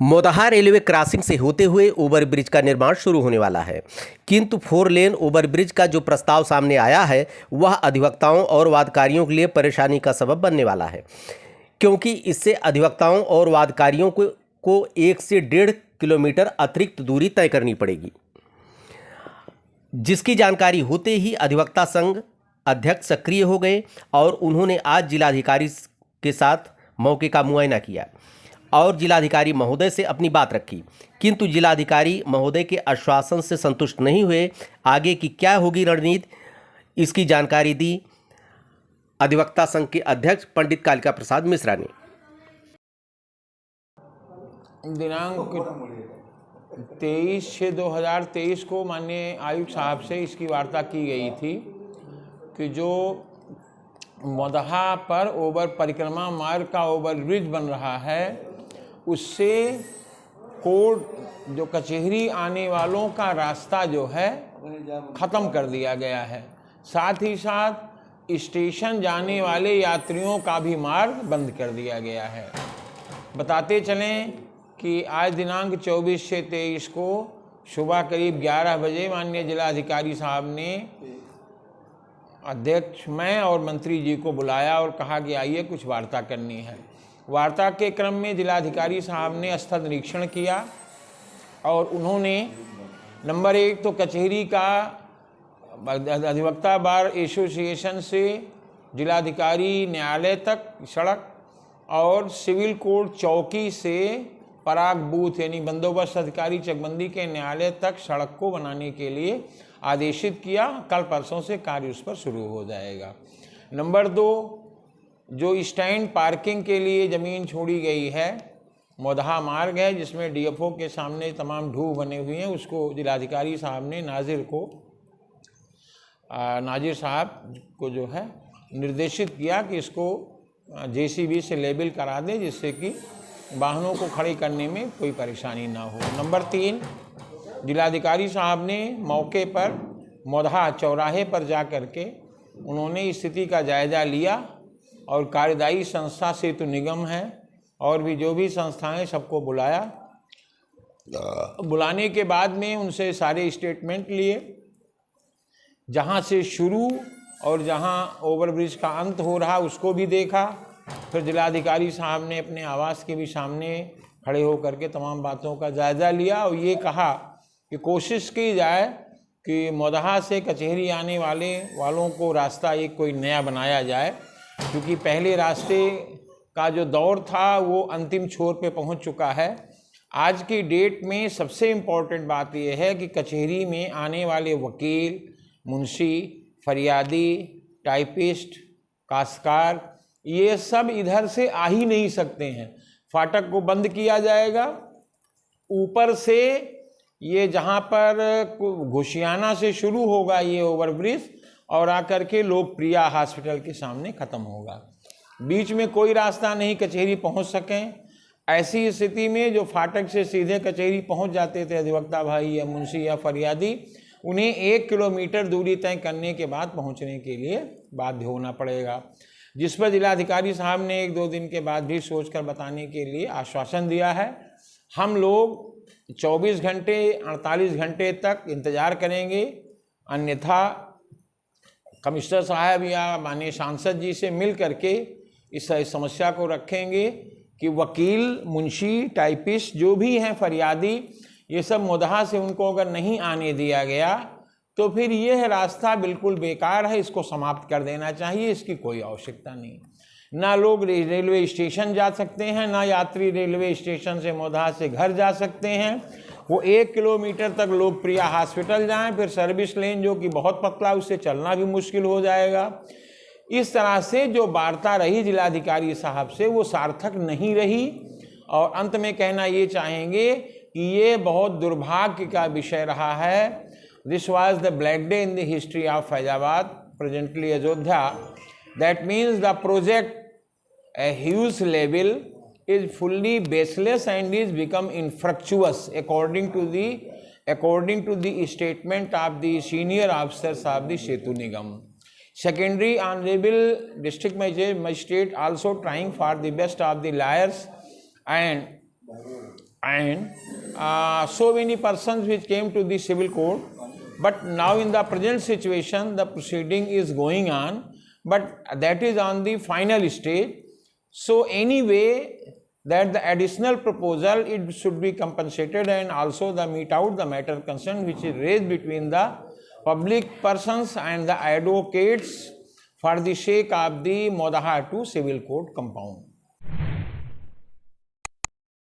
मोदाहा railway crossing से होते हुए ओवरब्रिज का निर्माण शुरू होने वाला है, किंतु 4 लेन ओवरब्रिज का जो प्रस्ताव सामने आया है वह अधिवक्ताओं और वादकारियों के लिए परेशानी का सबब बनने वाला है, क्योंकि इससे अधिवक्ताओं और वादकारियों को 1 से 1.5 किलोमीटर अतिरिक्त दूरी तय करनी पड़ेगी, जिसकी जानकारी होते ही अधिवक्ता संघ अध्यक्ष सक्रिय हो गए और उन्होंने आज जिलाधिकारी के साथ मौके का मुआयना किया और जिलाधिकारी महोदय से अपनी बात रखी, किंतु जिलाधिकारी महोदय के आश्वासन से संतुष्ट नहीं हुए। आगे की क्या होगी रणनीति, इसकी जानकारी दी अधिवक्ता संघ के अध्यक्ष पंडित कालिका प्रसाद मिश्रा ने। दिनांक 23/6/2023 को माननीय आयुक्त साहब से इसकी वार्ता की गई थी कि जो मोदाहा पर ओवर परिक्रमा मार्ग का ओवरब्रिज बन रहा है उससे कोर्ट जो कचहरी आने वालों का रास्ता जो है ख़त्म कर दिया गया है। साथ ही साथ स्टेशन जाने वाले यात्रियों का भी मार्ग बंद कर दिया गया है। बताते चलें कि आज दिनांक 24 से 23 को सुबह करीब 11 बजे माननीय जिलाधिकारी साहब ने अध्यक्ष मैं और मंत्री जी को बुलाया और कहा कि आइए कुछ वार्ता करनी है। वार्ता के क्रम में जिलाधिकारी साहब ने स्थल निरीक्षण किया और उन्होंने नंबर 1 तो कचहरी का अधिवक्ता बार एसोसिएशन से जिलाधिकारी न्यायालय तक सड़क और सिविल कोर्ट चौकी से पराग बूथ यानी बंदोबस्त अधिकारी चकबंदी के न्यायालय तक सड़क को बनाने के लिए आदेशित किया। कल परसों से कार्य उस पर शुरू हो जाएगा। नंबर 2, जो स्टैंड पार्किंग के लिए ज़मीन छोड़ी गई है, मोदाहा मार्ग है जिसमें डीएफओ के सामने तमाम ढूह बने हुए हैं, उसको जिलाधिकारी साहब ने नाजिर साहब को जो है निर्देशित किया कि इसको जेसीबी से लेबल करा दें, जिससे कि वाहनों को खड़े करने में कोई परेशानी ना हो। नंबर 3, जिलाधिकारी साहब ने मौके पर मोदाहा चौराहे पर जा कर के उन्होंने स्थिति का जायज़ा लिया और कार्यदायी संस्था सेतु निगम है और भी जो भी संस्थाएं सबको बुलाया। बुलाने के बाद में उनसे सारे स्टेटमेंट लिए, जहां से शुरू और जहां ओवरब्रिज का अंत हो रहा उसको भी देखा। फिर जिलाधिकारी साहब ने अपने आवास के भी सामने खड़े होकर के तमाम बातों का जायज़ा लिया और ये कहा कि कोशिश की जाए कि मोदाहा से कचहरी आने वालों को रास्ता एक कोई नया बनाया जाए, क्योंकि पहले रास्ते का जो दौर था वो अंतिम छोर पे पहुंच चुका है। आज की डेट में सबसे इम्पॉर्टेंट बात यह है कि कचहरी में आने वाले वकील, मुंशी, फरियादी, टाइपिस्ट, काश्तकार, ये सब इधर से आ ही नहीं सकते हैं। फाटक को बंद किया जाएगा। ऊपर से ये जहाँ पर घुशियाना से शुरू होगा ये ओवरब्रिज और आकर के लोकप्रिया हॉस्पिटल के सामने ख़त्म होगा। बीच में कोई रास्ता नहीं कचहरी पहुँच सकें। ऐसी स्थिति में जो फाटक से सीधे कचहरी पहुँच जाते थे अधिवक्ता भाई या मुंशी या फरियादी, उन्हें 1 किलोमीटर दूरी तय करने के बाद पहुँचने के लिए बाध्य होना पड़ेगा, जिस पर जिलाधिकारी साहब ने 1-2 दिन के बाद भी सोचकर बताने के लिए आश्वासन दिया है। हम लोग 24 घंटे 48 घंटे तक इंतज़ार करेंगे, अन्यथा कमिश्नर साहब या माननीय सांसद जी से मिल करके इस समस्या को रखेंगे कि वकील, मुंशी, टाइपिस्ट जो भी हैं, फरियादी, ये सब मोदाहा से उनको अगर नहीं आने दिया गया तो फिर यह रास्ता बिल्कुल बेकार है, इसको समाप्त कर देना चाहिए। इसकी कोई आवश्यकता नहीं। ना लोग रेलवे स्टेशन जा सकते हैं, ना यात्री रेलवे स्टेशन से मोदाहा से घर जा सकते हैं। वो 1 किलोमीटर तक लोकप्रिया हॉस्पिटल जाएं, फिर सर्विस लेन जो कि बहुत पतला, उससे चलना भी मुश्किल हो जाएगा। इस तरह से जो वार्ता रही जिलाधिकारी साहब से वो सार्थक नहीं रही और अंत में कहना ये चाहेंगे कि ये बहुत दुर्भाग्य का विषय रहा है। This was the black day in the history of Faizabad, presently Ayodhya. That means the project, a huge level, is fully baseless and is become infructuous according to the statement of the senior officers of the Setu Nigam. Secondary, Honorable District Magistrate also trying for the best of the liars and and so many persons which came to the civil court. But now in the present situation, the proceeding is going on, but that is on the final stage. So anyway, that the additional proposal, it should be compensated, and also the meet out the matter concerned which is raised between the public persons and the advocates for the sake of the Modha to civil court compound.